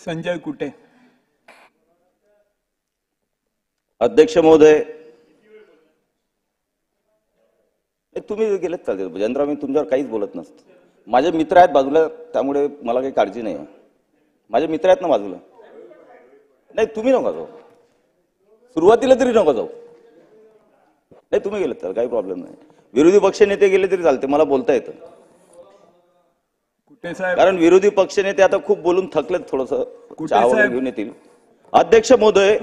संजय कुटे. अध्यक्ष महोदय, तुम्ही गेलेत चालते भजनराव, मी तुमच्यावर काहीच बोलत नसतो. माझे मित्र आहेत बाजूला, त्यामुळे मला काही काळजी नाही. माझे मित्र आहेत ना बाजूला. नाही तुम्ही नका जाऊ, सुरुवातीला तरी नका जाऊ. नाही तुम्ही गेलेत तर काही प्रॉब्लेम नाही. विरोधी पक्ष नेते गेले तरी चालते, मला बोलता येतं. कारण विरोधी पक्ष नेते आता खूप बोलून थकलेत, थोडंसं चहा वगैरे घेऊन येतील. अध्यक्ष महोदय,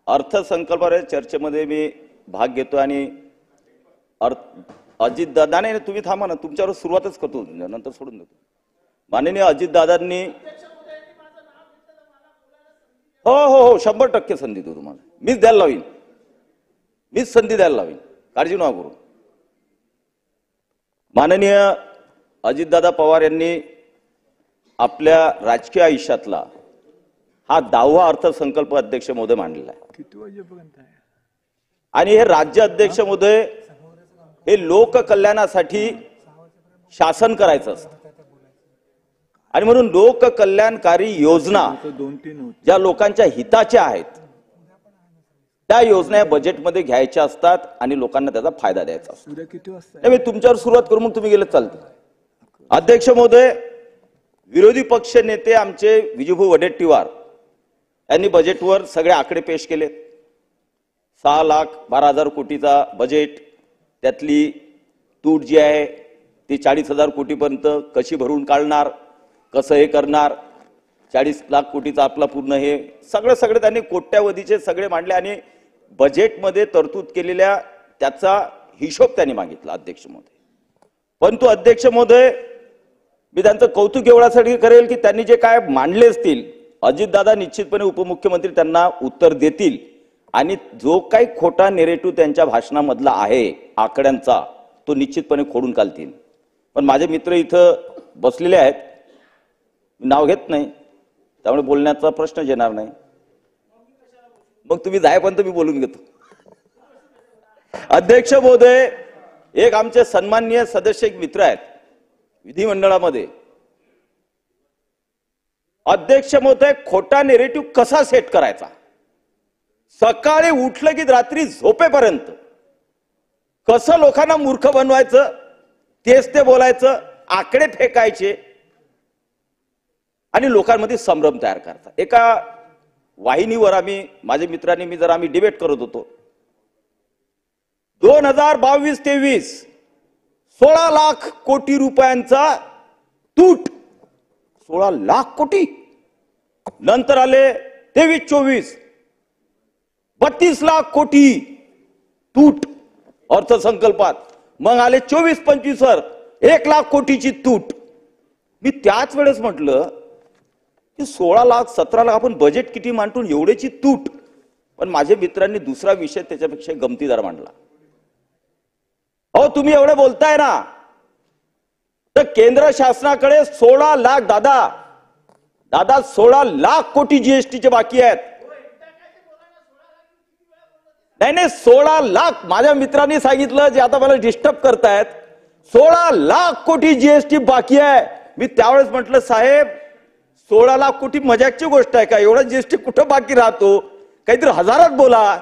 अर्थसंकल्पाच्या चर्चेमध्ये मी भाग घेतो आणि अजितदादा, नाही तुम्ही थांबा ना, तुमच्यावर सुरुवातच करतो, नंतर सोडून देतो. माननीय अजितदादांनी हो हो हो 100% संधी देतो तुम्हाला. मीच द्यायला लावीन, मीच संधी द्यायला लावीन, काळजी नका करू. माननीय अजितदादा पवार यांनी आपल्या राजकीय आयुष्यातला हा 10वा अर्थसंकल्प अध्यक्ष महोदय मांडलेला आहे. किती वाजेपर्यंत आहे? आणि हे राज्य अध्यक्ष महोदय हे लोककल्याणासाठी शासन करायचं असतं. आणि म्हणून लोककल्याणकारी योजना ज्या लोकांच्या हिताच्या आहेत त्या योजना या बजेटमध्ये घ्यायच्या असतात आणि लोकांना त्याचा फायदा द्यायचा असतो. किती वाजता? मी तुमच्यावर सुरुवात करू, मग तुम्ही गेले चालते. अध्यक्ष महोदय, विरोधी पक्ष नेते आमचे विजूभाऊ वडेट्टीवार यांनी बजेटवर सगळे आकडे पेश केले. 6,12,000 कोटीचा बजेट, त्यातली तूट जी आहे ती 40,000 कोटीपर्यंत कशी भरून काढणार, कसं हे करणार, 40 लाख कोटीचा आपला पूर्ण हे सगळे त्यांनी कोट्यावधीचे सगळे मांडले आणि बजेटमध्ये तरतूद केलेल्या त्याचा हिशोब त्यांनी मागितला अध्यक्ष महोदय. परंतु अध्यक्ष महोदय, मी त्यांचं कौतुक एवढ्यासाठी करेल की त्यांनी जे काय मांडले असतील, अजितदादा निश्चितपणे उपमुख्यमंत्री त्यांना उत्तर देतील आणि जो काही खोटा नेरेटिव्ह त्यांच्या भाषणामधला आहे आकड्यांचा तो निश्चितपणे खोडून काढतील. पण माझे मित्र इथं बसलेले आहेत, नाव घेत नाही, त्यामुळे बोलण्याचा प्रश्नच येणार नाही. मग तुम्ही जायपर्यंत मी बोलून घेतो. अध्यक्ष महोदय, एक आमचे सन्माननीय सदस्य एक मित्र आहेत विधिमंडळामध्ये. अध्यक्ष महोदय, खोटा नेरेटिव्ह कसा सेट करायचा, सकाळी उठलं की रात्री झोपेपर्यंत कसं लोकांना मूर्ख बनवायचं तेच ते बोलायचं, आकडे फेकायचे आणि लोकांमध्ये संभ्रम तयार करायचा. एका वाहिनीवर माझ्या मित्रांनी आम्ही डिबेट करत होतो. 2022-23 16 लाख कोटी रुपयांचा तूट, 16 लाख कोटी. नंतर आले 23-24 32 लाख कोटी तूट अर्थसंकल्पात. मग आले 24-25 1 लाख कोटीची तूट. मी त्याच वेळेस म्हटलं की 16 लाख 17 लाख आपण बजेट किती मांडून एवढेची तूट. पण माझ्या मित्रांनी दुसरा विषय त्याच्यापेक्षा गमतीदार मांडला. अहो तुम्ही एवढे बोलताय ना, तर केंद्र शासनाकडे 16 लाख दादा 16 लाख कोटी जीएसटीचे बाकी आहेत. नाही 16 लाख माझ्या मित्रांनी सांगितलं, जे आता मला डिस्टर्ब करतायत, 16 लाख कोटी जीएसटी बाकी आहे. मी त्यावेळेस म्हटलं साहेब 16 लाख कोटी मजाकची गोष्ट आहे का, एवढा जीएसटी कुठं बाकी राहतो, काहीतरी हजारात बोला.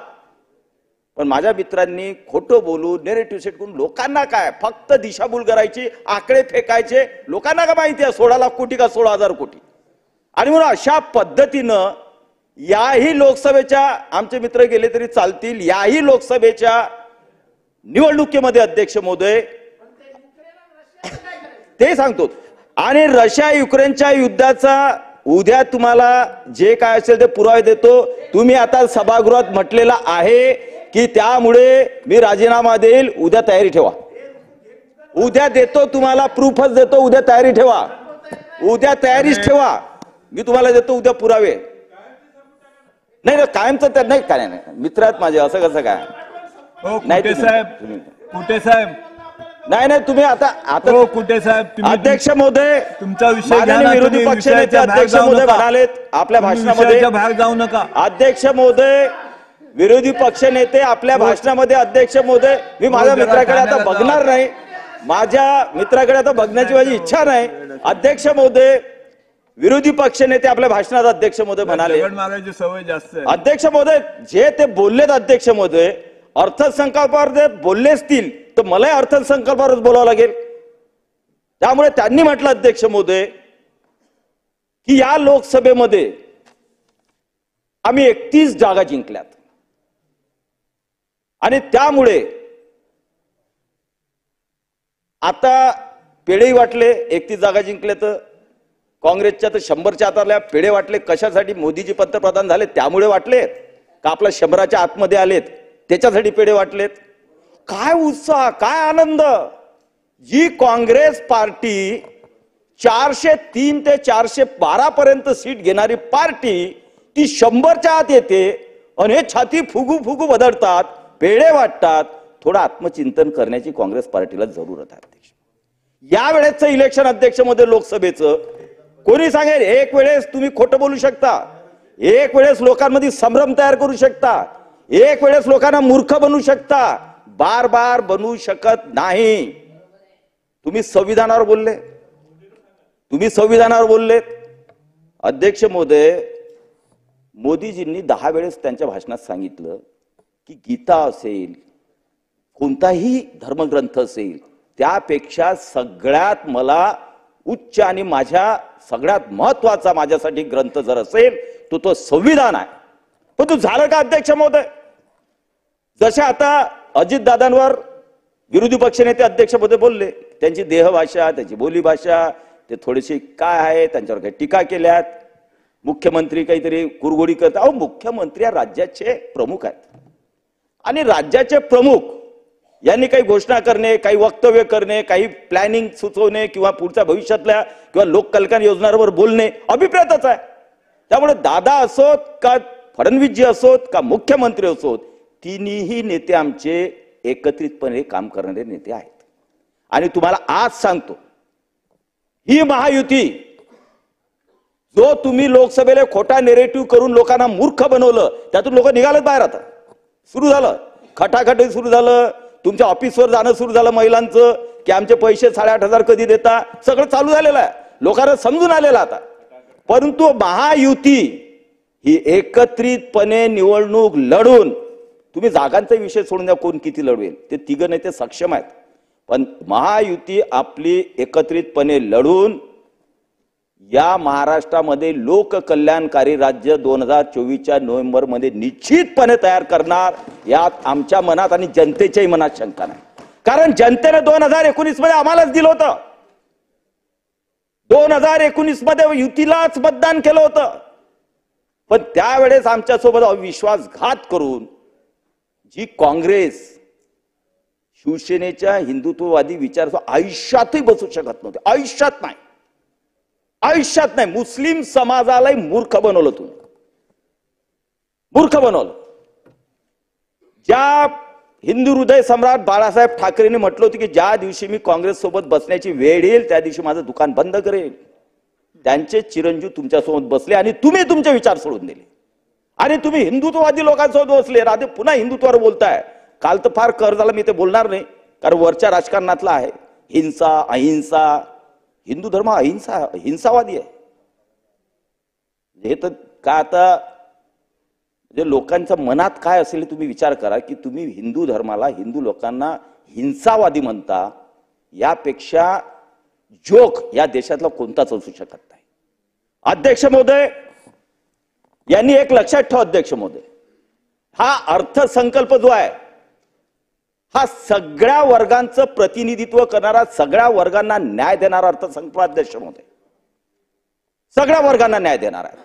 पण माझ्या मित्रांनी खोटं बोलून नेरेटिव्ह सेट करून लोकांना काय फक्त दिशाभूल करायची, आकडे फेकायचे. लोकांना काय माहिती आहे 16 लाख कोटी का 16,000 कोटी. आणि म्हणून अशा पद्धतीनं याही लोकसभेच्या, आमचे मित्र गेले तरी चालतील, याही लोकसभेच्या निवडणुकीमध्ये अध्यक्ष महोदय ते सांगतो. आणि रशिया युक्रेनच्या युद्धाचा उद्या तुम्हाला जे काय असेल ते पुरावे देतो. तुम्ही आता सभागृहात म्हटलेला आहे की त्यामुळे मी राजीनामा देईल, उद्या तयारी ठेवा. उद्या देतो तुम्हाला, प्रूफच देतो, उद्या तयारी ठेवा, उद्या तयारीच ठेवा. मी तुम्हाला देतो उद्या पुरावे. नाही कायमचं तर नाही, काय नाही मित्र आहेत माझे, असं कसं काय नाही साहेब, कुठे साहेब, नाही तुम्ही आता कुठे साहेब, अध्यक्ष महोदय तुमचा विषय, विरोधी पक्ष नेते अध्यक्ष महोदय म्हणालेत आपल्या भाषणामध्ये, बाहेर जाऊ नका. अध्यक्ष महोदय, विरोधी पक्ष नेते आपल्या भाषणामध्ये, अध्यक्ष महोदय मी माझ्या मित्राकडे आता बघणार नाही, माझ्या मित्राकडे आता बघण्याची माझी इच्छा नाही. अध्यक्ष महोदय, विरोधी पक्षनेते आपल्या भाषणात अध्यक्ष महोदय म्हणाले, दगड मारायची सवय जास्त आहे. अध्यक्ष महोदय जे ते बोललेत अध्यक्ष महोदय, अर्थसंकल्पावर जर बोलले असतील तर मलाही अर्थसंकल्पावरच बोलावं लागेल. त्यामुळे त्यांनी म्हटलं अध्यक्ष महोदय की या लोकसभेमध्ये आम्ही 31 जागा जिंकल्यात आणि त्यामुळे आता पेढेही वाटले. 31 जागा जिंकले तर काँग्रेसच्या तर 100च्या आतल्या पेढे वाटले. कशासाठी? मोदीजी पंतप्रधान झाले त्यामुळे वाटलेत का आपल्या 100च्या आतमध्ये आलेत त्याच्यासाठी पेढे वाटलेत? काय उत्साह, काय आनंद. जी काँग्रेस पार्टी 403 ते 412 पर्यंत सीट घेणारी पार्टी ती 100च्या आत येते आणि हे छाती फुगू फुगू बदलतात, पेढे वाटतात. थोडं आत्मचिंतन करण्याची काँग्रेस पार्टीला जरूरत आहे अध्यक्ष. या वेळेचं इलेक्शन अध्यक्ष मध्ये लोकसभेचं कोणी सांगेल एक वेळेस तुम्ही खोटं बोलू शकता, एक वेळेस लोकांमध्ये संभ्रम तयार करू शकता, एक वेळेस लोकांना मूर्ख बनवू शकता, बार बार बनवू शकत नाही. तुम्ही संविधानावर बोलले, तुम्ही संविधानावर बोललेत अध्यक्ष महोदय. मोदीजींनी 10 वेळेस त्यांच्या भाषणात सांगितलं की गीता असेल, कोणताही धर्मग्रंथ असेल, त्यापेक्षा सगळ्यात मला उच्च आणि माझ्या सगळ्यात महत्वाचा माझ्यासाठी ग्रंथ जर असेल तो संविधान आहे. पण तो झालं का अध्यक्ष महोदय? जसे आता अजितदादांवर विरोधी पक्षनेते अध्यक्ष महोदय बोलले, त्यांची देहभाषा, त्यांची बोलीभाषा, ते थोडेसे काय आहे त्यांच्यावर काही टीका केल्यात. मुख्यमंत्री काहीतरी कुरघोडी करतात. अहो, मुख्यमंत्री या राज्याचे प्रमुख आहेत आणि राज्याचे प्रमुख यांनी काही घोषणा करणे, काही वक्तव्य करणे, काही प्लॅनिंग सुचवणे किंवा पुढच्या भविष्यातल्या किंवा लोककल्याण योजनांवर बोलणे अभिप्रेतच आहे. त्यामुळे दादा असोत का फडणवीसजी असोत का मुख्यमंत्री असोत, तिन्ही नेते आमचे एकत्रितपणे काम करणारे नेते आहेत. आणि तुम्हाला आज सांगतो, ही महायुती जो तुम्ही लोकसभेला खोटा नेरेटिव्ह करून लोकांना मूर्ख बनवलं, त्यातून लोक निघालेत बाहेर. आता सुरू झालं, खटाखटी सुरू झालं, तुमच्या ऑफिसवर जाणं सुरू झालं महिलांचं की आमचे पैसे 8,500 कधी देता, सगळं चालू झालेलं आहे, लोकांना समजून आलेलं आता. परंतु महायुती ही एकत्रितपणे निवडणूक लढून, तुम्ही जागांचा विषय सोडून द्या, कोण किती लढवेल, ते तिघ नेते सक्षम आहेत, पण महायुती आपली एकत्रितपणे लढून या महाराष्ट्रामध्ये लोककल्याणकारी राज्य 2024च्या नोव्हेंबरमध्ये निश्चितपणे तयार करणार, यात आमच्या मनात आणि जनतेच्याही मनात शंका नाही. कारण जनतेने 2019 मध्ये आम्हालाच दिलं होतं, 2019 मध्ये युतीलाच मतदान केलं होतं. पण त्यावेळेस आमच्यासोबत विश्वासघात करून जी काँग्रेस शिवसेनेच्या हिंदुत्ववादी विचार आयुष्यातही बसू शकत नव्हते, आयुष्यात नाही, आयुष्यात नाही. मुस्लिम समाजालाही मूर्ख बनवलं तुम्ही, मूर्ख बनवलं. ज्या हिंदू हृदय सम्राट बाळासाहेब ठाकरेंनी म्हटलं होतं की ज्या दिवशी मी काँग्रेस सोबत बसण्याची वेळ येईल त्या दिवशी माझं दुकान बंद करेल, त्यांचे चिरंजीव तुमच्यासोबत बसले आणि तुम्ही तुमचे विचार सोडून दिले आणि तुम्ही हिंदुत्ववादी लोकांसोबत बसले. राधे पुन्हा हिंदुत्वावर बोलताय. काल तर फार कर झाला, मी ते बोलणार नाही कारण वरच्या राजकारणातला आहे. हिंसा अहिंसा, हिंदू धर्म अहिंसा हिंसावादी आहे. हे तर काय आता म्हणजे लोकांच्या मनात काय असेल तुम्ही विचार करा की तुम्ही हिंदू धर्माला, हिंदू लोकांना हिंसावादी म्हणता, यापेक्षा जोक या देशातला कोणताच असू शकत नाही. अध्यक्ष महोदय यांनी एक लक्षात ठेवा अध्यक्ष महोदय, हा अर्थसंकल्प जो आहे हा सगळ्या वर्गांचं प्रतिनिधित्व करणारा, सगळ्या वर्गांना न्याय देणारा अर्थसंकल्प अध्यक्ष महोदय, सगळ्या वर्गांना न्याय देणार आहे.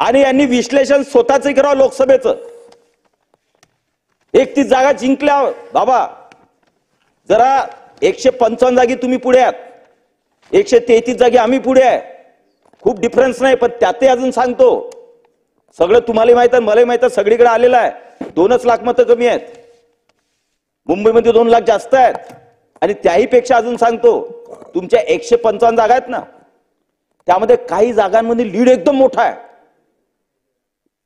आणि यांनी विश्लेषण स्वतःच करावं लोकसभेचं. 31 जागा जिंकल्या बाबा, जरा 155 जागी तुम्ही पुढे आहात, 133 जागी आम्ही पुढे आहे, खूप डिफरन्स नाही. पण त्यातही अजून सांगतो, सगळं तुम्हाला माहित आहे, मलाही माहित आहे, सगळीकडे आलेलं आहे. 2 लाख मतं कमी आहेत, मुंबईमध्ये 2 लाख जास्त आहेत. आणि त्याही पेक्षा अजून सांगतो, तुमच्या 155 जागा आहेत ना, त्यामध्ये काही जागांमध्ये लीड एकदम मोठा आहे,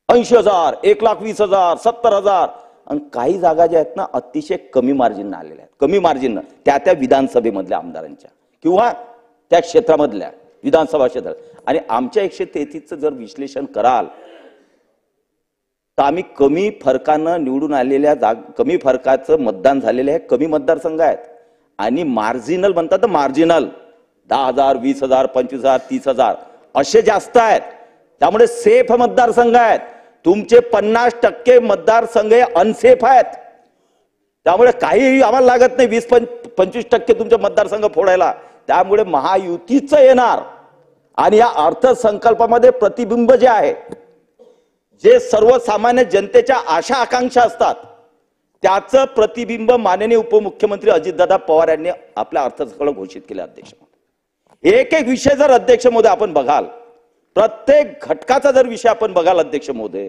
80,000, 1,20,000, 70,000. आणि काही जागा ज्या आहेत ना अतिशय कमी मार्जिन आलेल्या आहेत, कमी मार्जिन त्या विधानसभेमधल्या आमदारांच्या किंवा त्या क्षेत्रामधल्या. विधानसभा क्षेत्रात. आणि आमच्या 133चं जर विश्लेषण कराल तर आम्ही कमी फरकानं निवडून आलेल्या कमी फरकाचं मतदान झालेले आहे, कमी मतदारसंघ आहेत. आणि मार्जिनल म्हणतात तर मार्जिनल 10,000, 20,000, 25,000, 30,000 असे जास्त आहेत. त्यामुळे सेफ मतदारसंघ आहेत. तुमचे 50% मतदारसंघ अनसेफ आहेत. त्यामुळे काही आम्हाला लागत नाही 20-25% तुमचे मतदारसंघ फोडायला. त्यामुळे महायुतीचं येणार. आणि या अर्थसंकल्पामध्ये प्रतिबिंब जे आहे, जे सर्वसामान्य जनतेच्या आशा आकांक्षा असतात, त्याचं प्रतिबिंब माननीय उपमुख्यमंत्री अजितदादा पवार यांनी आपल्या अर्थसंकल्प घोषित केले. अध्यक्ष महोदय, एक एक विषय जर अध्यक्ष महोदय आपण बघाल, प्रत्येक घटकाचा जर विषय आपण बघाल अध्यक्ष महोदय,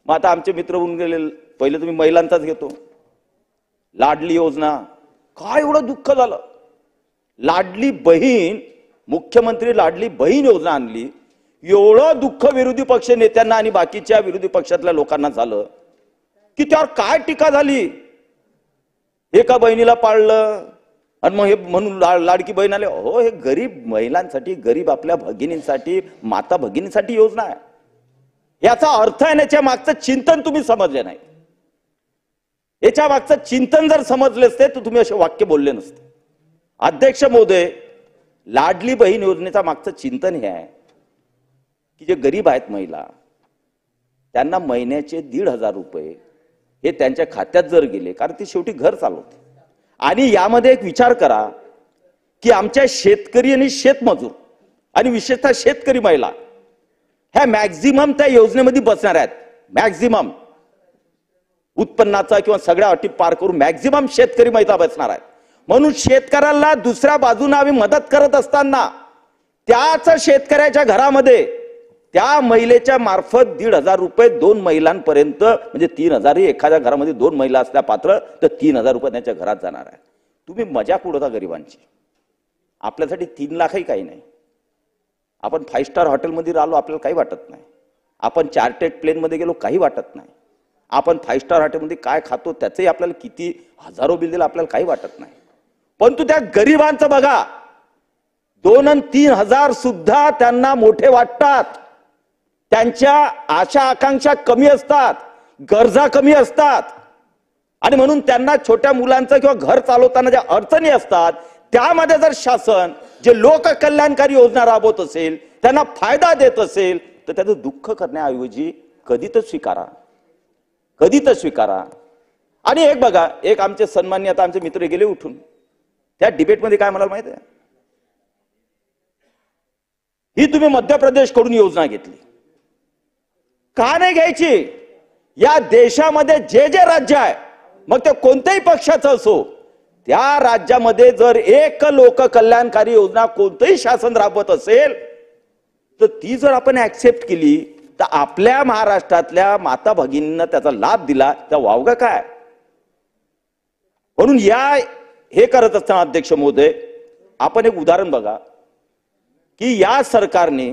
मग आता आमचे मित्र होऊन गेले, पहिले तुम्ही महिलांचाच घेतो, लाडली योजना, काय एवढं दुःख झालं. लाडली बहीण, मुख्यमंत्री लाडली बहीण योजना आणली, एवढं दुःख विरोधी पक्ष नेत्यांना आणि बाकीच्या विरोधी पक्षातल्या लोकांना झालं की त्यावर काय टीका झाली. एका बहिणीला पाळलं आणि मग हे म्हणून लाडकी बहीण आले. हो, हे गरीब महिलांसाठी, गरीब आपल्या भगिनींसाठी, माता भगिनींसाठी योजना आहे. याचा अर्थ आहे, याच्या मागचं चिंतन तुम्ही समजले नाही. याच्या मागचं चिंतन जर समजले असते तर तुम्ही असे वाक्य बोलले नसते. अध्यक्ष महोदय, लाडली बहीण योजनेचा मागचं चिंतन हे आहे की जे गरीब आहेत महिला, त्यांना महिन्याचे 1,500 रुपये हे त्यांच्या खात्यात जर गेले, कारण ती शेवटी घर चालवते. आणि यामध्ये एक विचार करा की आमच्या शेतकरी आणि शेतमजूर आणि विशेषतः शेतकरी महिला ह्या मॅक्झिमम त्या योजनेमध्ये बसणार आहेत. मॅक्झिमम उत्पन्नाचा किंवा सगळ्या अटी पार करून मॅक्झिमम शेतकरी महिला बसणार आहेत. म्हणून शेतकऱ्याला दुसऱ्या बाजूने आम्ही मदत करत असताना त्याच शेतकऱ्याच्या घरामध्ये त्या महिलेच्या मार्फत 1,500 रुपये 2 महिलांपर्यंत, म्हणजे 3,000 एखाद्या घरामध्ये 2 महिला असल्या पात्र तर 3,000 रुपये त्यांच्या घरात जाणार आहे. तुम्ही मजाक उडवता गरिबांची. आपल्यासाठी 3 लाखही काही नाही. आपण 5 स्टार हॉटेलमध्ये राहिलो आपल्याला काही वाटत नाही. आपण चार्टर्ड प्लेनमध्ये गेलो काही वाटत नाही. आपण 5 स्टार हॉटेलमध्ये काय खातो त्याचंही आपल्याला किती हजारो बिल दिलं आपल्याला काही वाटत नाही. परंतु त्या गरिबांचं बघा, 2 आणि 3,000 सुद्धा त्यांना मोठे वाटतात. त्यांच्या आशा आकांक्षा कमी असतात, गरजा कमी असतात. आणि म्हणून त्यांना छोट्या मुलांचं किंवा घर चालवताना ज्या अडचणी असतात त्यामध्ये जर शासन जे लोककल्याणकारी योजना राबवत असेल, त्यांना फायदा देत असेल, तर त्याचं दुःख करण्याऐवजी कधी तर स्वीकारा, कधी तर स्वीकारा. आणि एक बघा, एक आमचे सन्माननीय आता आमचे मित्र गेले उठून, त्या डिबेटमध्ये काय म्हणाल माहिती आहे, ही तुम्ही मध्य प्रदेश कडून योजना घेतली, का नाही घ्यायची. या देशामध्ये जे जे राज्य आहे, मग ते कोणत्याही पक्षाचं असो, त्या राज्यामध्ये जर एक लोक कल्याणकारी योजना कोणतंही शासन राबवत असेल तर ती जर आपण ऍक्सेप्ट केली तर आपल्या महाराष्ट्रातल्या माता भगिनींना त्याचा लाभ दिला तर वावगा काय. म्हणून हे करत असताना अध्यक्ष महोदय, आपण एक उदाहरण बघा की या सरकारने,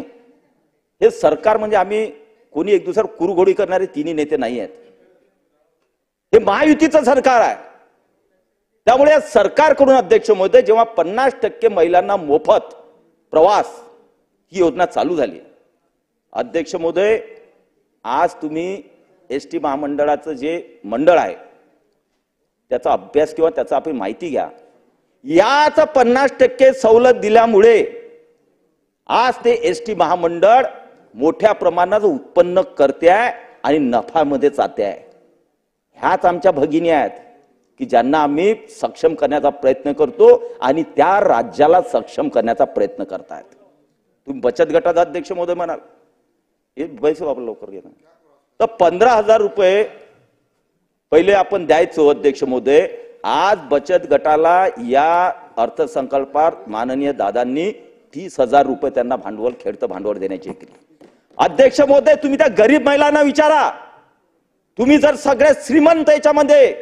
हे सरकार म्हणजे आम्ही कोणी एक दुसऱ्यावर कुरघोडी करणारे तिन्ही नेते नाही आहेत, हे महायुतीचं सरकार आहे. त्यामुळे या सरकारकडून अध्यक्ष महोदय जेव्हा 50% महिलांना मोफत प्रवास ही योजना चालू झाली, अध्यक्ष महोदय आज तुम्ही एसटी महामंडळाचं जे मंडळ आहे त्याचा अभ्यास किंवा त्याचा आपण माहिती घ्या. याच 50% सवलत दिल्यामुळे आज ते एसटी महामंडळ मोठ्या प्रमाणात उत्पन्न करते आहे आणि नफामध्ये जाते आहे. ह्याच आमच्या भगिनी आहेत की ज्यांना आम्ही सक्षम करण्याचा प्रयत्न करतो आणि त्या राज्याला सक्षम करण्याचा प्रयत्न करतायत. तुम्ही बचत गटाचा अध्यक्ष महोदय म्हणाल, हे पैसे वापर लवकर घे ना, तर 15,000 रुपये पहिले आपण द्यायचो अध्यक्ष महोदय. आज बचत गटाला या अर्थसंकल्पात माननीय दादांनी 30,000 रुपये त्यांना भांडवल, खेळतं भांडवल देण्याची केली. अध्यक्ष महोदय, तुम्ही त्या गरीब महिलांना विचारा, तुम्ही जर सगळे श्रीमंत याच्यामध्ये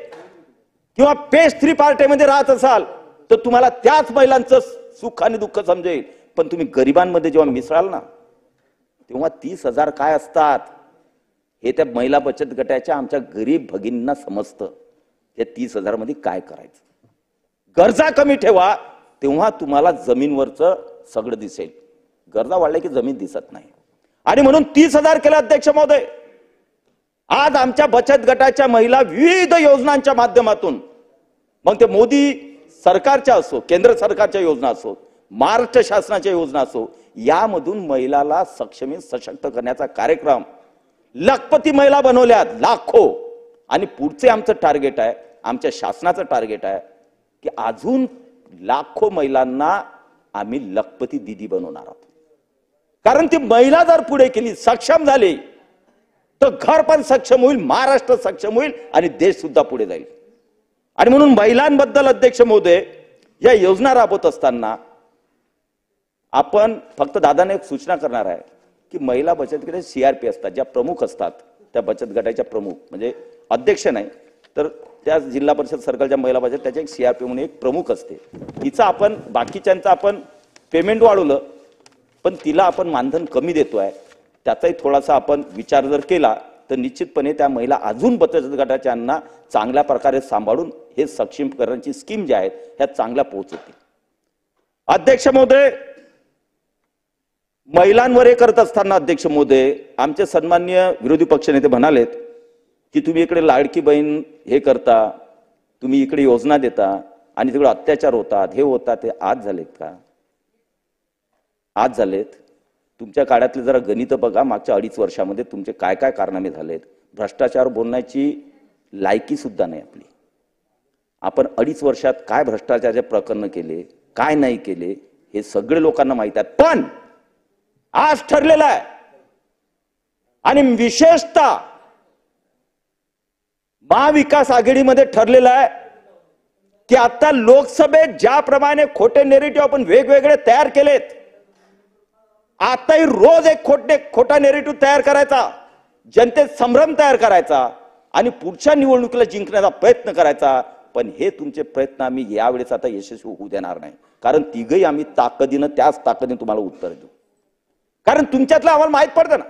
किंवा पेज 3 पार्टीमध्ये राहत असाल तर तुम्हाला त्याच महिलांचं सुख आणि दुःख समजेल. पण तुम्ही गरिबांमध्ये जेव्हा मिसळाल ना तेव्हा 30,000 काय असतात हे त्या महिला बचत गटाच्या आमच्या गरीब भगिनींना समजतं. त्या 30,000 मध्ये काय करायचं. गरजा कमी ठेवा, तेव्हा तुम्हाला जमीनवरचं सगळं दिसेल. गरजा वाढल्या की जमीन दिसत नाही आणि म्हणून 30,000 केलं अध्यक्ष महोदय. आज आमच्या बचत गटाच्या महिला विविध योजनांच्या माध्यमातून, मग ते मोदी सरकारच्या असो, केंद्र सरकारच्या योजना असो, महाराष्ट्र शासनाच्या योजना असो, यामधून महिलाला सक्षमी सशक्त करण्याचा कार्यक्रम, लखपती महिला बनवल्यात लाखो. आणि पुढचे आमचं टार्गेट आहे, आमच्या शासनाचं टार्गेट आहे की अजून लाखो महिलांना आम्ही लखपती दीदी बनवणार आहोत. कारण ती महिला जर पुढे केली, सक्षम झाली, तर घर पण सक्षम होईल, महाराष्ट्र सक्षम होईल आणि देश सुद्धा पुढे जाईल. आणि म्हणून महिलांबद्दल अध्यक्ष महोदय या योजना राबवत असताना आपण फक्त दादाने एक सूचना करणार आहे की महिला बचत गटाचे सीआरपी असतात, ज्या प्रमुख असतात, त्या बचत गटाच्या प्रमुख म्हणजे अध्यक्ष नाही तर त्या जिल्हा परिषद सर्कलच्या महिला बचत त्याचे एक सीआरपी म्हणून एक प्रमुख असते. तिचं आपण बाकीच्यांचं आपण पेमेंट वाढवलं पण तिला आपण मानधन कमी देतोय, त्याचाही थोडासा आपण विचार जर केला तर निश्चितपणे त्या महिला अजून बचत गटाच्यांना चांगल्या प्रकारे सांभाळून हे सक्षमीकरणाची स्कीम ज्या आहेत ह्या चांगल्या पोहोचवतील. अध्यक्ष महोदय, महिलांवर हे करत असताना अध्यक्ष महोदय आमचे सन्माननीय विरोधी पक्षनेते म्हणालेत की तुम्ही इकडे लाडकी बहीण हे करता, तुम्ही इकडे योजना देता आणि तिकडे अत्याचार होतात, हे होतात, ते आज झालेत का? आज झालेत. तुमच्या काळातले जरा गणित बघा, मागच्या 2.5 वर्षामध्ये तुमचे काय काय कारनामे झालेत. भ्रष्टाचार बोलण्याची लायकी सुद्धा नाही आपली. आपण 2.5 वर्षात काय भ्रष्टाचाराचे प्रकरण केले, काय नाही केले, हे सगळे लोकांना माहित आहे. पण आज ठरलेलं आहे आणि विशेषतः महाविकास आघाडीमध्ये ठरलेलं आहे की आता लोकसभेत ज्याप्रमाणे खोटे नेरेटिव्ह आपण वेगवेगळे तयार केलेत, आताही रोज एक खोटा नेरेटिव्ह तयार करायचा, जनतेत संभ्रम तयार करायचा आणि पुढच्या निवडणुकीला जिंकण्याचा प्रयत्न करायचा. पण हे तुमचे प्रयत्न आम्ही यावेळेस आता यशस्वी होऊ देणार नाही. कारण तिघही आम्ही ताकदीनं त्याच ताकदीने तुम्हाला उत्तर देऊ. कारण तुमच्यातलं आम्हाला माहित पडतं ना.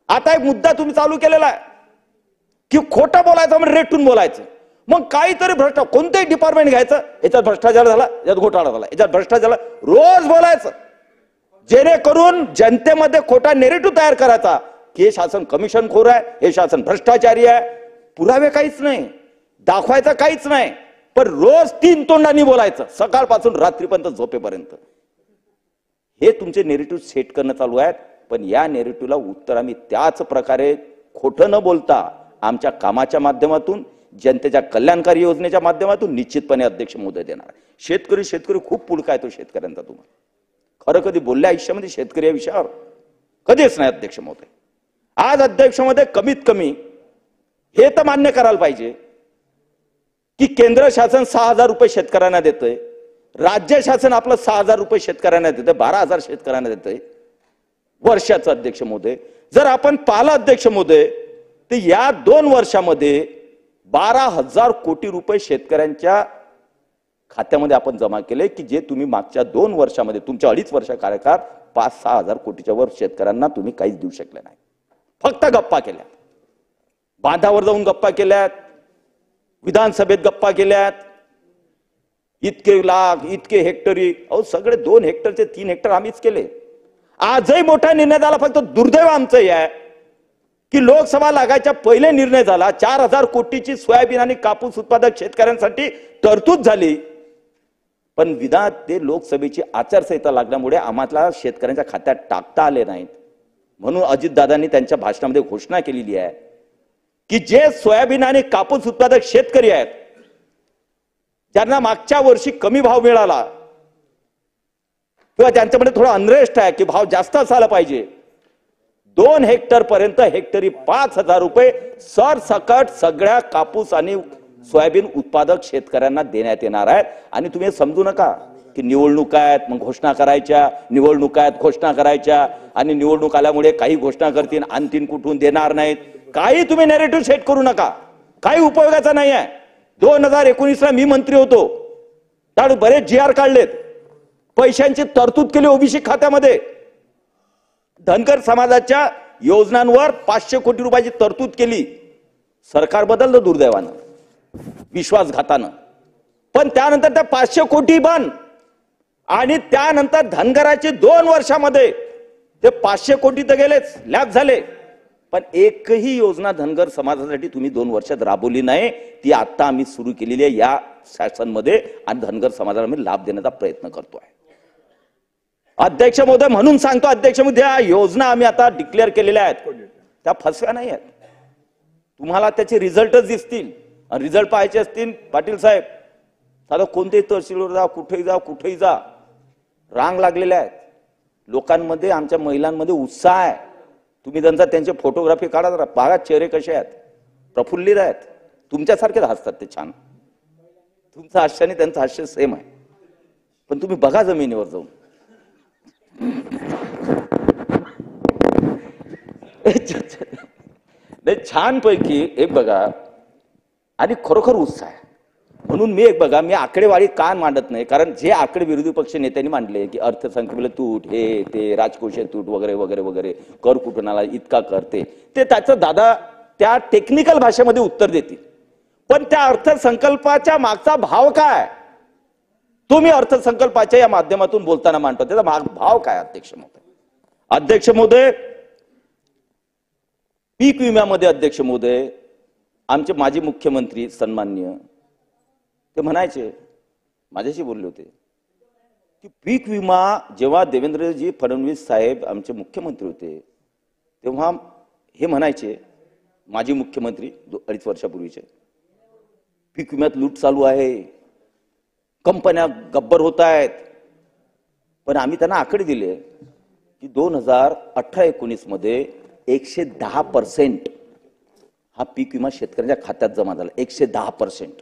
आता एक मुद्दा तुम्ही चालू केलेला आहे की खोटं बोलायचं म्हणजे रेटून बोलायचं. मग काहीतरी भ्रष्टाचार, कोणतेही डिपार्टमेंट घ्यायचं, याच्यात भ्रष्टाचार झाला, याच्यात घोटाळा झाला, याच्यात भ्रष्टाचार झाला, रोज बोलायचं, जेणेकरून जनतेमध्ये खोटा नेरेटिव्ह तयार करायचा की हे शासन कमिशनखोर आहे, हे शासन भ्रष्टाचारी आहे. पुरावे काहीच नाही, दाखवायचं काहीच नाही, पण रोज 3 तोंडांनी बोलायचं सकाळपासून रात्रीपर्यंत झोपेपर्यंत. हे तुमचे नेरेटिव्ह सेट करणं चालू आहेत. पण या नेरेटिव्हला उत्तर आम्ही त्याच प्रकारे खोटं न बोलता आमच्या कामाच्या माध्यमातून, जनतेच्या कल्याणकारी योजनेच्या माध्यमातून निश्चितपणे अध्यक्ष महोदय देणार. शेतकरी खूप पुढका आहे तो शेतकऱ्यांचा. तुम्हाला खरं कधी बोलल्या आयुष्यामध्ये शेतकरी या विषयावर? कधीच नाही अध्यक्ष महोदय. आज अध्यक्ष महोदय कमीत कमी हे तर मान्य करायला पाहिजे की केंद्र शासन 6,000 रुपये शेतकऱ्यांना देतंय, राज्य शासन आपलं 6,000 रुपये शेतकऱ्यांना देतंय, 12,000 शेतकऱ्यांना देतंय वर्षाचं. अध्यक्ष महोदय जर आपण पाहिलं अध्यक्ष महोदय तर या 2 वर्षामध्ये 12,000 कोटी रुपये शेतकऱ्यांच्या खात्यामध्ये आपण जमा केले की जे तुम्ही मागच्या 2 वर्षामध्ये तुमच्या 2.5 वर्ष कार्यकाळ 5-6 हजार कोटीच्या वर शेतकऱ्यांना तुम्ही काहीच देऊ शकले नाही. फक्त गप्पा केल्या, बांधावर जाऊन गप्पा केल्यात, विधानसभेत गप्पा केल्यात, इतके लाख, इतके हेक्टरी, अहो सगळे 2 हेक्टरचे 3 हेक्टर आम्हीच केले. आजही मोठा निर्णय झाला. फक्त दुर्दैव आमचं हे आहे की लोकसभा लागायच्या पहिले निर्णय झाला, 4,000 कोटीची सोयाबीन आणि कापूस उत्पादक शेतकऱ्यांसाठी तरतूद झाली, पण विना ते लोकसभेची आचारसंहिता लागल्यामुळे आम्हाला शेतकऱ्यांच्या खात्यात टाकता आले नाहीत. म्हणून अजितदादांनी त्यांच्या भाषणामध्ये घोषणा केलेली आहे की जे सोयाबीन आणि कापूस उत्पादक शेतकरी आहेत ज्यांना मागच्या वर्षी कमी भाव मिळाला किंवा त्यांच्यामध्ये थोडा अनरेस्ट आहे की भाव जास्त असायला पाहिजे, 2 हेक्टर पर्यंत हेक्टरी 5,000 रुपये सरसकट सगळ्या कापूस आणि सोयाबीन उत्पादक शेतकऱ्यांना देण्यात येणार आहेत. आणि तुम्ही समजू नका की निवडणुका आहेत मग घोषणा करायच्या, निवडणुका आहेत घोषणा करायच्या आणि निवडणूक आल्यामुळे काही घोषणा करतील आणखीन कुठून देणार नाहीत. काही तुम्ही नॅरेटिव्ह सेट करू नका, काही उपयोगाचा नाही आहे. 2019ला मी मंत्री होतो त्यावेळी बरेच GR काढलेत, पैशांची तरतूद केली ओबीसी खात्यामध्ये, धनगर समाजाच्या योजनांवर 500 कोटी रुपयाची तरतूद केली. सरकार बदललं दुर्दैवानं, विश्वासघातानं, पण त्यानंतर त्या 500 कोटी बंद आणि त्यानंतर धनगराचे 2 वर्षामध्ये ते 500 कोटी तर गेलेच, लॅप झाले, पण एकही योजना धनगर समाजासाठी तुम्ही 2 वर्षात राबवली नाही. ती आता आम्ही सुरू केलेली आहे या शासनमध्ये आणि धनगर समाजाला आम्ही लाभ देण्याचा प्रयत्न करतोय. अध्यक्ष महोदय, म्हणून सांगतो अध्यक्ष महोदय, या योजना आम्ही आता डिक्लेअर केलेल्या आहेत, त्या फसव्या नाही आहेत. तुम्हाला त्याचे रिझल्टच दिसतील. आणि रिझल्ट पाहायचे असतील पाटील साहेब, साधं कोणतेही तहसीलवर जा, कुठेही जा, रांग लागलेल्या आहेत. लोकांमध्ये, आमच्या महिलांमध्ये उत्साह आहे. तुम्ही त्यांचे फोटोग्राफी काढा, जरा बघा चेहरे कसे आहेत, प्रफुल्लित आहेत, तुमच्यासारखेच हसतात ते छान. तुमचं हास्य आणि त्यांचं हास्य सेम आहे, पण तुम्ही बघा जमिनीवर जाऊन. छान पैकी एक बघा आणि खरोखर उत्साह आहे. म्हणून मी आकडेवारी का मांडत नाही, कारण जे आकडे विरोधी पक्ष नेत्यांनी मांडले की अर्थसंकल्पाला तूट, हे ते राजकोषीय तूट वगैरे वगैरे वगैरे, कर कुटुंबाला इतका करते, ते त्याचं दादा त्या टेक्निकल भाषेमध्ये उत्तर देतील. पण त्या अर्थसंकल्पाच्या मागचा भाव काय, तो मी अर्थसंकल्पाच्या या माध्यमातून बोलताना मांडतो. त्याचा भाव काय अध्यक्ष महोदय? अध्यक्ष महोदय, पीक विम्यामध्ये अध्यक्ष महोदय, आमचे माजी मुख्यमंत्री सन्माननीय ते म्हणायचे, माझ्याशी बोलले होते की पीक विमा जेव्हा देवेंद्रजी फडणवीस साहेब आमचे मुख्यमंत्री होते तेव्हा हे म्हणायचे, माजी मुख्यमंत्री 2-2.5 वर्षापूर्वीचे, पीक विम्यात लूट चालू आहे, कंपन्या गब्बर होत आहेत. पण आम्ही त्यांना आकडे दिले की 2018-19 मध्ये 110% हा पीक विमा शेतकऱ्यांच्या खात्यात जमा झाला. 110%,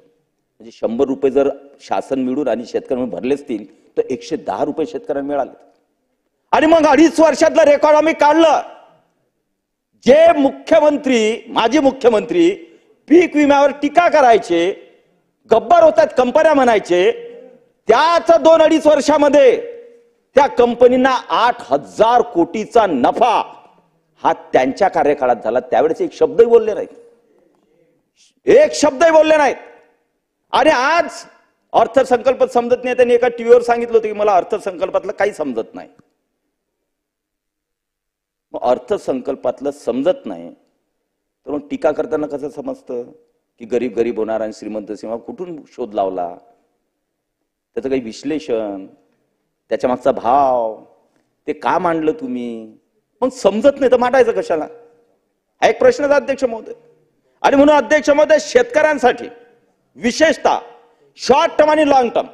म्हणजे 100 रुपये जर शासन मिळून आणि शेतकऱ्यांना भरले असतील तर 110 रुपये शेतकऱ्यांना मिळाले. आणि मग 2.5 वर्षातलं रेकॉर्ड आम्ही काढलं. जे मुख्यमंत्री, माजी मुख्यमंत्री पीक विम्यावर टीका करायचे, गब्बर होतात कंपन्या म्हणायचे, त्याच 2-2.5 वर्षामध्ये त्या कंपनींना 8,000 कोटीचा नफा हा त्यांच्या कार्यकाळात झाला. त्यावेळेस एक शब्दही बोलले नाहीत, एक शब्दही बोलले नाहीत. आणि आज अर्थसंकल्प समजत नाही. त्यांनी एका टीव्हीवर सांगितलं होतं की मला अर्थसंकल्पातलं काही समजत नाही. मग अर्थसंकल्पातलं समजत नाही तर मग टीका करताना कसं समजतं की गरीब गरीब होणार आणि श्रीमंत सीमा कुठून शोध लावला, त्याचं काही विश्लेषण, त्याच्या मागचा भाव, ते का मांडलं तुम्ही? मग समजत नाही तर मांडायचं कशाला, हा एक प्रश्न अध्यक्ष महोदय. आणि म्हणून अध्यक्ष महोदय, शेतकऱ्यांसाठी विशेषतः शॉर्ट टर्म आणि लॉंग टर्म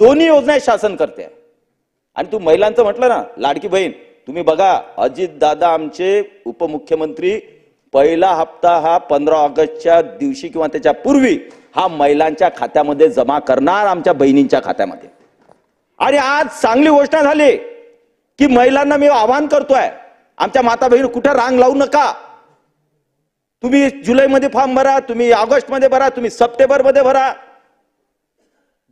दोन्ही योजना शासन करते. आणि तू महिलांचं म्हटलं ना, लाडकी बहीण, तुम्ही बघा, अजित दादा आमचे उपमुख्यमंत्री पहिला हप्ता हा 15 ऑगस्टच्या दिवशी किंवा त्याच्या पूर्वी हा महिलांच्या खात्यामध्ये जमा करणार, आमच्या बहिणींच्या खात्यामध्ये. आणि आज चांगली गोष्ट झाली की महिलांना मी आवाहन करतोय, आमच्या माता बहीण कुठे रांग लावू नका. तुम्ही जुलैमध्ये फॉर्म भरा, तुम्ही ऑगस्टमध्ये भरा, तुम्ही सप्टेंबरमध्ये भरा.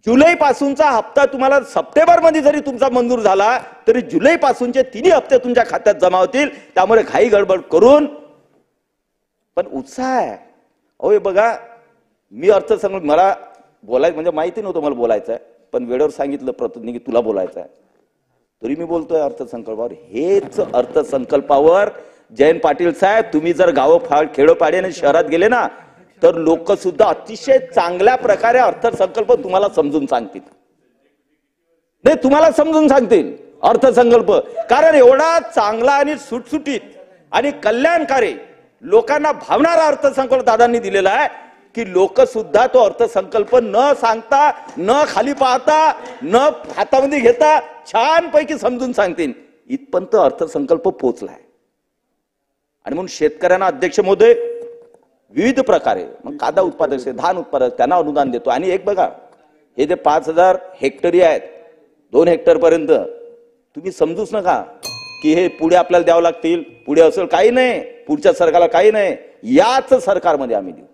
जुलै पासूनचा हप्ता तुम्हाला सप्टेंबरमध्ये जरी तुमचा मंजूर झाला तरी जुलै पासूनचे 3 हप्ते तुमच्या खात्यात जमा होतील. त्यामुळे घाई गडबड करून, पण उत्साह आहे. अहो हे बघा, मी अर्थसंकल्प, मला बोलायचं म्हणजे माहिती नव्हतं मला बोलायचं आहे, पण वेळेवर सांगितलं प्रतिनिधी की तुला बोलायचं आहे, तरी मी बोलतोय अर्थसंकल्पावर. हेच अर्थसंकल्पावर जयंत पाटील साहेब, तुम्ही जर गावं खेडोपाडी आणि शहरात गेले ना तर लोक सुद्धा अतिशय चांगल्या प्रकारे अर्थसंकल्प तुम्हाला समजून सांगतील. नाही, तुम्हाला समजून सांगतील अर्थसंकल्प, कारण एवढा चांगला आणि सुटसुटीत आणि कल्याणकारी लोकांना भावणारा अर्थसंकल्प दादांनी दिलेला आहे की लोक सुद्धा तो अर्थसंकल्प न सांगता, न खाली पाहता, न हातामध्ये घेता छानपैकी समजून सांगतील. इथपर्यंत अर्थसंकल्प पोहोचलाय. आणि म्हणून शेतकऱ्यांना अध्यक्ष महोदय विविध प्रकारे, मग कांदा उत्पादक, धान उत्पादक, त्यांना अनुदान देतो. आणि एक बघा, हे जे 5,000 हेक्टरी आहेत, 2 हेक्टर पर्यंत, तुम्ही समजूच नका की हे पुढे आपल्याला द्यावं लागतील, पुढे असेल, काही नाही, पुढच्या सरकारला काही नाही, याच सरकारमध्ये आम्ही देऊ,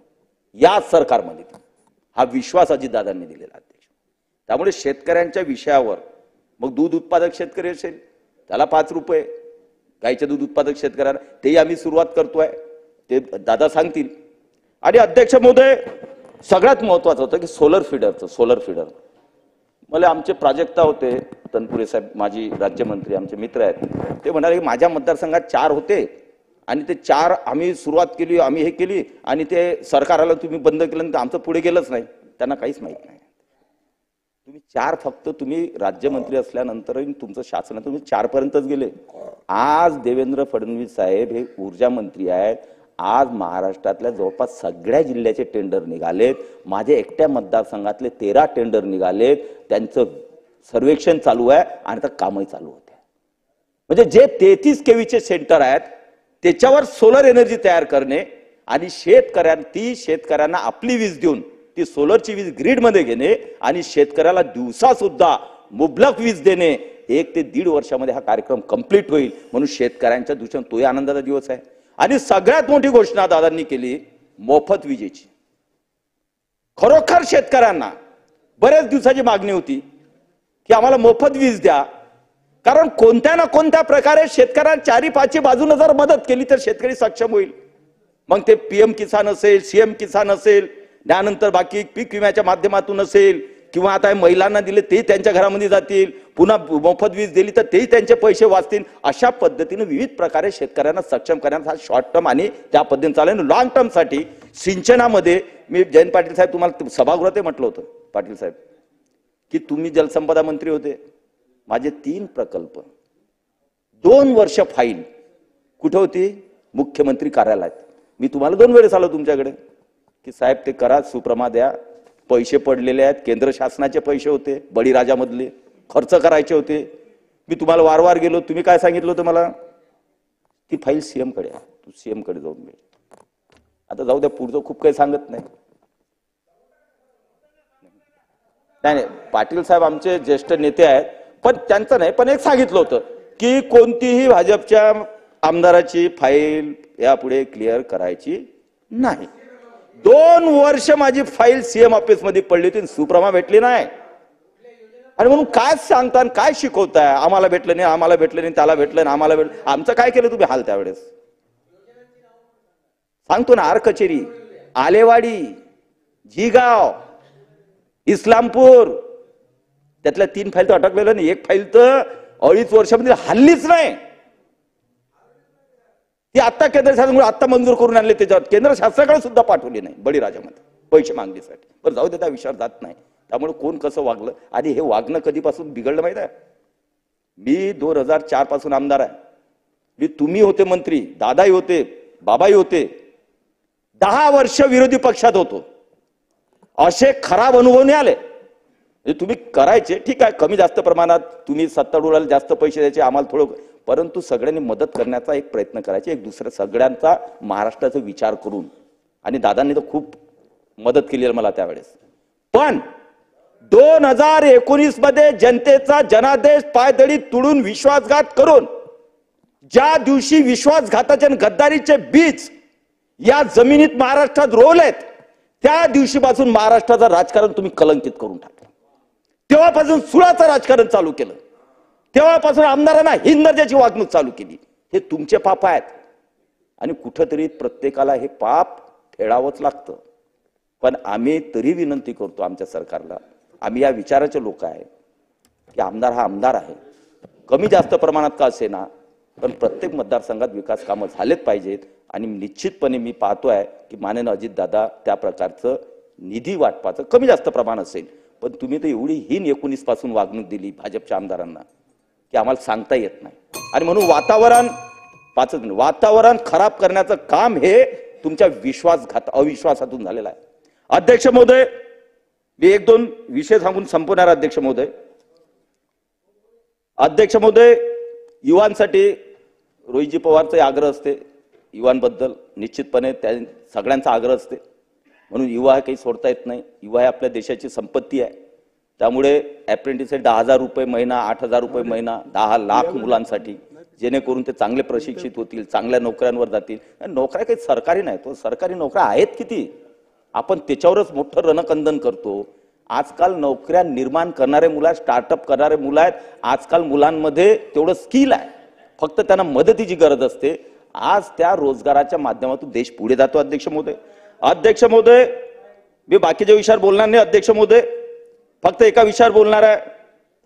याच सरकारमध्ये देऊ, हा विश्वास अजितदादांनी दिलेला अध्यक्ष. त्यामुळे शेतकऱ्यांच्या विषयावर, मग दूध उत्पादक शेतकरी असेल त्याला 5 रुपये, गाईचे दूध उत्पादक शेतकऱ्यांना, तेही आम्ही सुरुवात करतोय, ते दादा सांगतील. आणि अध्यक्ष महोदय, सगळ्यात महत्वाचं होतं की सोलर फीडर. मला आमचे प्राजक्ता होते तनपुरे साहेब, माजी राज्यमंत्री, आमचे मित्र आहेत, ते म्हणाले की माझ्या मतदारसंघात 4 होते आणि ते 4 आम्ही सुरुवात केली, आम्ही हे केली आणि ते सरकार आलं तुम्ही बंद केलं तर आमचं पुढे गेलंच नाही. त्यांना काहीच माहित नाही. तुम्ही 4 फक्त तुम्ही राज्यमंत्री असल्यानंतर तुमचं शासन तुम्ही 4 पर्यंतच गेले. आज देवेंद्र फडणवीस साहेब हे ऊर्जा मंत्री आहेत. आज महाराष्ट्रातल्या जवळपास सगळ्या जिल्ह्याचे टेंडर निघालेत. माझे एकट्या मतदारसंघातले 13 टेंडर निघालेत. त्यांचं सर्वेक्षण चालू आहे आणि आता कामही चालू होते. म्हणजे जे 33 केवीचे सेंटर आहेत त्याच्यावर सोलर एनर्जी तयार करणे आणि शेतकऱ्यांना आपली वीज देऊन ती सोलरची वीज ग्रीडमध्ये घेणे आणि शेतकऱ्याला दिवसा सुद्धा मुबलक वीज देणे, 1 ते 1.5 वर्षामध्ये हा कार्यक्रम कंप्लीट होईल. म्हणून शेतकऱ्यांच्या दृष्टीने तोही आनंदाचा दिवस आहे. आणि सगळ्यात मोठी घोषणा दादांनी केली मोफत विजेची. खरोखर शेतकऱ्यांना बरेच दिवसाची मागणी होती की आम्हाला मोफत वीज द्या, कारण कोणत्या ना कोणत्या प्रकारे शेतकऱ्यांना 4-5 बाजूने जर मदत केली तर शेतकरी सक्षम होईल. मग ते PM किसान असेल, CM किसान असेल, त्यानंतर बाकी पीक विम्याच्या माध्यमातून असेल किंवा आता महिलांना दिले ते त्यांच्या घरामध्ये जातील, पुन्हा मोफत वीज दिली तर तेही त्यांचे पैसे वाचतील. अशा पद्धतीने विविध प्रकारे शेतकऱ्यांना सक्षम करण्याचा शॉर्ट टर्म आणि त्या पद्धतीने चालेल. लॉंग टर्म साठी सिंचनामध्ये मी जयंत पाटील साहेब तुम्हाला सभागृहात म्हटलं होतं, पाटील साहेब की तुम्ही जलसंपदा मंत्री होते, माझे 3 प्रकल्प 2 वर्ष फाईल कुठे होती? मुख्यमंत्री कार्यालयात. मी तुम्हाला 2 वेळेस आलो तुमच्याकडे की साहेब ते करा, सुप्रमा द्या, पैसे पडलेले आहेत, केंद्र शासनाचे पैसे होते, बळीराजामधले खर्च करायचे होते. मी तुम्हाला वारंवार गेलो, तुम्ही काय सांगितलं होतं मला? ती फाईल CM कडे, तू CM कडे जाऊन मिळ. आता जाऊ द्या, पुढचं खूप काही सांगत नाही. नाही, पाटील साहेब आमचे ज्येष्ठ नेते आहेत, पण त्यांचं नाही, पण एक सांगितलं होतं की कोणतीही भाजपच्या आमदाराची फाईल यापुढे क्लिअर करायची नाही. 2 वर्ष माझी फाईल CM ऑफिस मध्ये पडली होती, सुप्रमा भेटली नाही. आणि म्हणून काय सांगता काय शिकवताय? आम्हाला भेटलं नाही, आम्हाला भेटलं नाही, त्याला भेटलं नाही, आम्हाला भेटलं. आमचं काय केलं तुम्ही हाल त्यावेळेस? सांगतो ना, आर कचेरी, आलेवाडी, झीगाव, इस्लामपूर, त्यातल्या 3 फाईल तर अटकलेलं नाही. 1 फाईल तर 2.5 वर्षामध्ये हल्लीच नाही. ती आता केंद्र शासनामुळे आता मंजूर करून आणले, त्याच्यावर केंद्र शासनाकडे सुद्धा पाठवली नाही बळीराजामध्ये पैसे मागणीसाठी. पण जाऊ दे, त्या विषयावर जात नाही. त्यामुळे कोण कसं वागलं आणि हे वागणं कधीपासून बिघडलं माहित आहे? मी 2004 पासून आमदार आहे. मी तुम्ही होते मंत्री, दादाही होते, बाबाही होते, 10 वर्ष विरोधी पक्षात होतो. असे खराब अनुभव नाही आले. तुम्ही करायचे ठीक आहे, कमी जास्त प्रमाणात तुम्ही सत्तारूढाला जास्त पैसे द्यायचे, आम्हाला थोडं, परंतु सगळ्यांनी मदत करण्याचा एक प्रयत्न करायचे, एक दुसऱ्या सगळ्यांचा महाराष्ट्राचा विचार करून. आणि दादांनी तर खूप मदत केली मला त्यावेळेस. पण 2019 मध्ये जनतेचा जनादेश पायदळी तुडून विश्वासघात करून ज्या दिवशी विश्वासघाताचे आणि गद्दारीचे बीज या जमिनीत महाराष्ट्रात रोवलेत, त्या दिवशीपासून महाराष्ट्राचं राजकारण तुम्ही कलंकित करून टाकलं. तेव्हापासून सुळाचं राजकारण चालू केलं. तेव्हापासून आमदारांना हिंद दर्जाची वागणूक चालू केली. हे तुमचे पाप आहेत आणि कुठंतरी प्रत्येकाला हे पाप फेडावंच लागतं. पण आम्ही तरी विनंती करतो आमच्या सरकारला, आम्ही या विचाराचे लोक आहे की आमदार हा आमदार आहे, कमी जास्त प्रमाणात का असेना, पण प्रत्येक मतदारसंघात विकास कामं झालेच पाहिजेत. आणि निश्चितपणे मी पाहतोय की माननीय अजितदादा त्या प्रकारचं निधी वाटपाचं कमी जास्त प्रमाण असेल. पण तुम्ही तर एवढी हीन 19 पासून वागणूक दिली भाजपच्या आमदारांना की आम्हाला सांगता येत नाही. आणि म्हणून वातावरण खराब करण्याचं काम हे तुमच्या अविश्वासातून झालेलं आहे. अध्यक्ष महोदय, मी 1-2 विषय सांगून संपवणार. अध्यक्ष महोदय, युवांसाठी रोहितजी पवारचा आग्रह असते, युवांबद्दल निश्चितपणे त्या सगळ्यांचा आग्रह असते. म्हणून युवा काही सोडता येत नाही. युवा हे आपल्या देशाची संपत्ती आहे. त्यामुळे अप्रेंटिससाठी 10,000 रुपये महिना, 8,000 रुपये महिना, 10 लाख मुलांसाठी, जेणेकरून ते चांगले प्रशिक्षित होतील, चांगल्या नोकऱ्यांवर जातील. नोकऱ्या काही सरकारी नाही, तो सरकारी नोकऱ्या आहेत किती, आपण त्याच्यावरच मोठं रणकंदन करतो. आजकाल नोकऱ्या निर्माण करणारे मुलं, स्टार्टअप करणारे मुलं आहेत. आजकाल मुलांमध्ये तेवढं स्किल आहे, फक्त त्यांना मदतीची गरज असते. आज त्या रोजगाराच्या माध्यमातून देश पुढे जातो. अध्यक्ष महोदय, मी बाकीच्या विषयावर बोलणार नाही. अध्यक्ष महोदय, फक्त एका विषयावर बोलणार आहे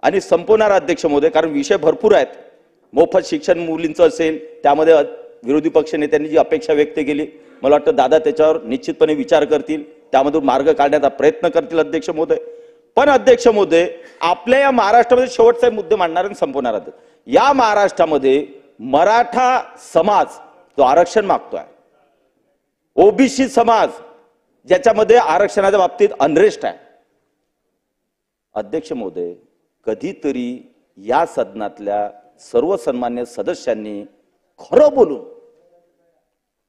आणि संपवणार अध्यक्ष महोदय, कारण विषय भरपूर आहेत. मोफत शिक्षण मुलींचं असेल, त्यामध्ये विरोधी पक्ष नेत्यांनी जी अपेक्षा व्यक्त केली, मला वाटतं दादा त्याच्यावर निश्चितपणे विचार करतील, त्यामधून मार्ग काढण्याचा प्रयत्न करतील अध्यक्ष महोदय. पण अध्यक्ष महोदय, आपल्या या महाराष्ट्रामध्ये शेवटचा मुद्दे मांडणार आणि संपवणार आहेत. या महाराष्ट्रामध्ये मराठा समाज जो आरक्षण मागतोय, ओबीसी समाज ज्याच्यामध्ये आरक्षणाच्या बाबतीत अनरेस्ट आहे. अध्यक्ष महोदय, कधीतरी या सदनातल्या सर्व सन्मान्य सदस्यांनी खरं बोलून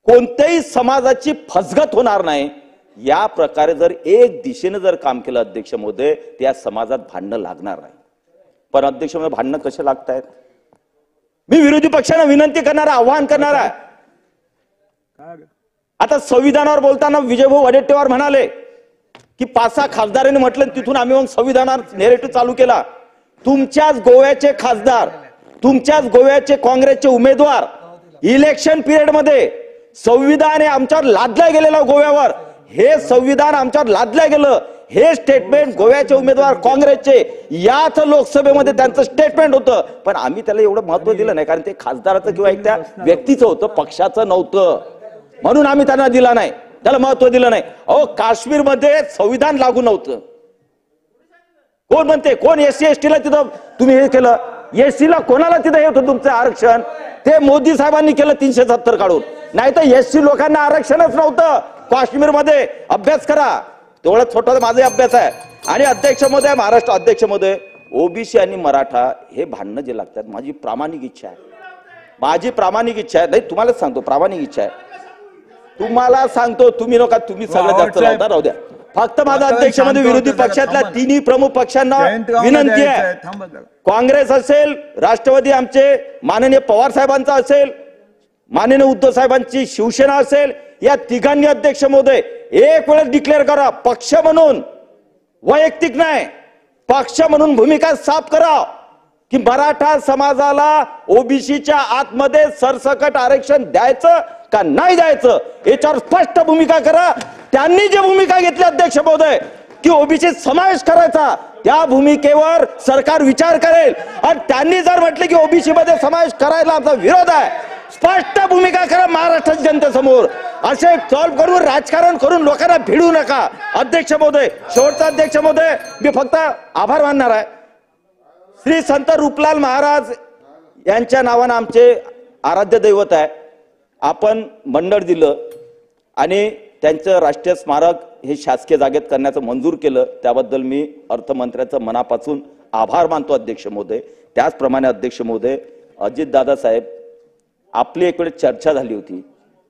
कोणत्याही समाजाची फसगत होणार नाही या प्रकारे जर एक दिशेने जर काम केलं अध्यक्ष महोदय, त्या समाजात भांडणं लागणार नाही. पण अध्यक्ष महोदय, भांडणं कसे लागतायत? मी विरोधी पक्षांना विनंती करणार, आवाहन करणार आहे. आता संविधानावर बोलताना विजयभाऊ वडेट्टीवार म्हणाले की 5-6 खासदारांनी म्हटलं, तिथून आम्ही मग संविधानावर नेरेटिव्ह चालू केला. तुमच्याच गोव्याचे खासदार, तुमच्याच गोव्याचे काँग्रेसचे उमेदवार इलेक्शन पिरियड मध्ये संविधान हे आमच्यावर लादलं गेलेलं, गोव्यावर हे संविधान आमच्यावर लादलं गेलं, हे स्टेटमेंट गोव्याचे उमेदवार काँग्रेसचे याच लोकसभेमध्ये त्यांचं स्टेटमेंट होतं. पण आम्ही त्याला एवढं महत्व दिलं नाही, कारण ते खासदाराचं किंवा एक त्या व्यक्तीचं होतं, पक्षाचं नव्हतं, म्हणून आम्ही त्यांना दिला नाही, त्याला महत्व दिलं नाही. अहो, काश्मीरमध्ये संविधान लागू नव्हतं. कोण म्हणते, कोण एससी एसटीला तिथं तुम्ही हे केलं? एससीला कोणाला तिथं हे होतं तुमचं आरक्षण? ते मोदी साहेबांनी केलं 370 काढून. नाही तर एससी लोकांना आरक्षणच नव्हतं काश्मीरमध्ये. अभ्यास करा, तेवढा छोटा माझा अभ्यास आहे. आणि अध्यक्ष महोदय, महाराष्ट्र अध्यक्ष महोदय, ओबीसी आणि मराठा हे भांडणं जे लागतात, माझी प्रामाणिक इच्छा आहे, माझी प्रामाणिक इच्छा आहे, नाही तुम्हाला सांगतो, प्रामाणिक इच्छा आहे, तुम्हाला सांगतो, तुम्ही नका, तुम्ही सगळं जास्त लावता, राहू द्या. फक्त माझा अध्यक्ष मध्ये विरोधी पक्षातल्या तिन्ही प्रमुख पक्षांना विनंती आहे, काँग्रेस असेल, राष्ट्रवादी आमचे माननीय पवार साहेबांचा असेल, माननीय उद्धव साहेबांची शिवसेना असेल, या तिघांनी अध्यक्ष महोदय एक वेळेस डिक्लेअर करा, पक्ष म्हणून, वैयक्तिक नाही, पक्ष म्हणून भूमिका साफ करा की मराठा समाजाला ओबीसीच्या आतमध्ये सरसकट आरक्षण द्यायचं का नाही द्यायचं, याच्यावर स्पष्ट भूमिका करा. त्यांनी जी भूमिका घेतली अध्यक्ष महोदय की ओबीसी समावेश करायचा, त्या भूमिकेवर सरकार विचार करेल. आणि त्यांनी जर म्हटले की ओबीसी मध्ये समावेश करायला आमचा विरोध आहे, स्पष्ट भूमिका करा महाराष्ट्राच्या जनतेसमोर. असे सॉल्व करून राजकारण करून लोकांना भिडू नका. अध्यक्ष महोदय, शेवटचा अध्यक्ष महोदय, मी फक्त आभार मानणार आहे. श्री संत रूपलाल महाराज यांच्या नावानं आमचे आराध्य दैवत आहे, आपण मंडळ दिलं आणि त्यांचं राष्ट्रीय स्मारक हे शासकीय जागेत करण्याचं मंजूर केलं, त्याबद्दल मी अर्थमंत्र्याचं मनापासून आभार मानतो अध्यक्ष महोदय. त्याचप्रमाणे अध्यक्ष महोदय, अजितदादा साहेब, आपली एक वेळ चर्चा झाली होती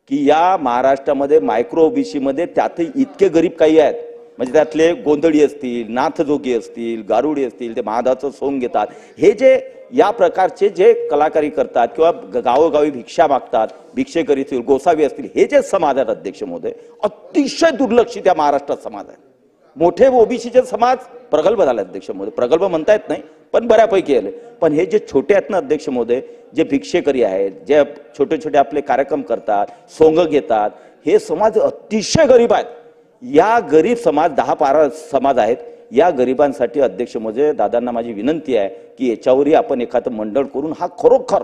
की या महाराष्ट्रामध्ये मायक्रो ओबीसी मध्ये त्यातही इतके गरीब काही आहेत, म्हणजे त्यातले गोंधळी असतील, नाथजोगी असतील, गारुडी असतील, ते महादाचं सोंग घेतात, हे जे या प्रकारचे जे कलाकारी करतात किंवा गावोगावी भिक्षा मागतात, भिक्षेकरी असतील, गोसावी असतील, हे जे समाज आहेत अध्यक्ष महोदय, अतिशय दुर्लक्षित या महाराष्ट्रात समाज आहे. मोठे ओबीसीचे समाज प्रगल्भ झाले अध्यक्ष महोदय, प्रगल्भ म्हणता येत नाही पण बऱ्यापैकी आले. पण हे जे छोटे आहेत ना अध्यक्ष महोदय, जे भिक्षेकरी आहेत, जे छोटे छोटे आपले कार्यक्रम करतात, सोंग घेतात, हे समाज अतिशय गरीब आहेत. या गरीब समाज 10-12 समाज आहेत, या गरिबांसाठी अध्यक्ष महोदय, दादांना माझी विनंती आहे की याच्यावरही आपण एखादं मंडळ करून हा खरोखर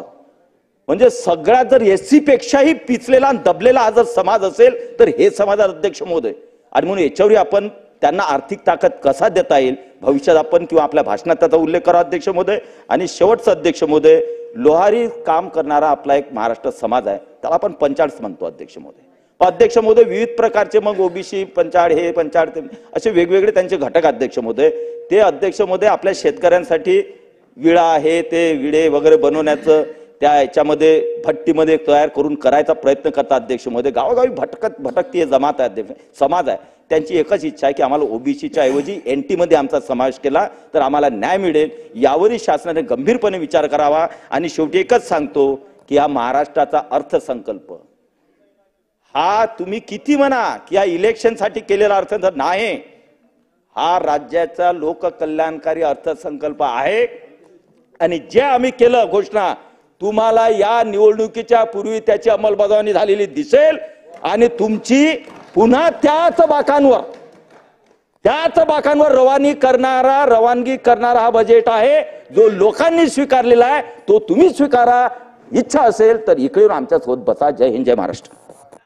म्हणजे सगळ्यात जर एससी पेक्षाही पिचलेला आणि दबलेला हा जर समाज असेल तर हे समाज अध्यक्ष महोदय. आणि म्हणून याच्यावरही आपण त्यांना आर्थिक ताकद कसा देता येईल भविष्यात आपण किंवा आपल्या भाषणात त्याचा उल्लेख करा अध्यक्ष महोदय. आणि शेवटचं अध्यक्ष महोदय, लोहारी काम करणारा आपला एक महाराष्ट्र समाज आहे, त्याला आपण पंचाळच म्हणतो अध्यक्ष महोदय. अध्यक्ष महोदय, विविध प्रकारचे मग ओबीसी पंचाळ, हे पंचाळ, असे वेगवेगळे त्यांचे घटक अध्यक्ष महोदय, ते अध्यक्ष महोदय आपल्या शेतकऱ्यांसाठी विळा, हे ते विडे वगैरे बनवण्याचं त्या याच्यामध्ये भट्टीमध्ये तयार करून करायचा प्रयत्न करतात अध्यक्ष महोदय. गावोगावी भटकती जमात आहे, समाज आहे, त्यांची एकच इच्छा आहे की आम्हाला ओबीसीच्या ऐवजी एनटी मध्ये आमचा समावेश केला तर आम्हाला न्याय मिळेल. यावरही शासनाने गंभीरपणे विचार करावा. आणि शेवटी एकच सांगतो की हा महाराष्ट्राचा अर्थसंकल्प हा तुम्ही किती म्हणा की या इलेक्शनसाठी केलेला अर्थसंकल्प नाही, हा राज्याचा लोककल्याणकारी अर्थसंकल्प आहे. आणि जे आम्ही केलं घोषणा, तुम्हाला या निवडणुकीच्या पूर्वी त्याची अंमलबजावणी झालेली दिसेल आणि तुमची पुन्हा त्याच बाकांवर त्याच बाकांवर रवानगी करणारा हा बजेट आहे जो लोकांनी स्वीकारलेला आहे. तो तुम्ही स्वीकारा. इच्छा असेल तर इकडे येऊन आमच्या सोबत बसा. जय हिंद, जय महाराष्ट्र.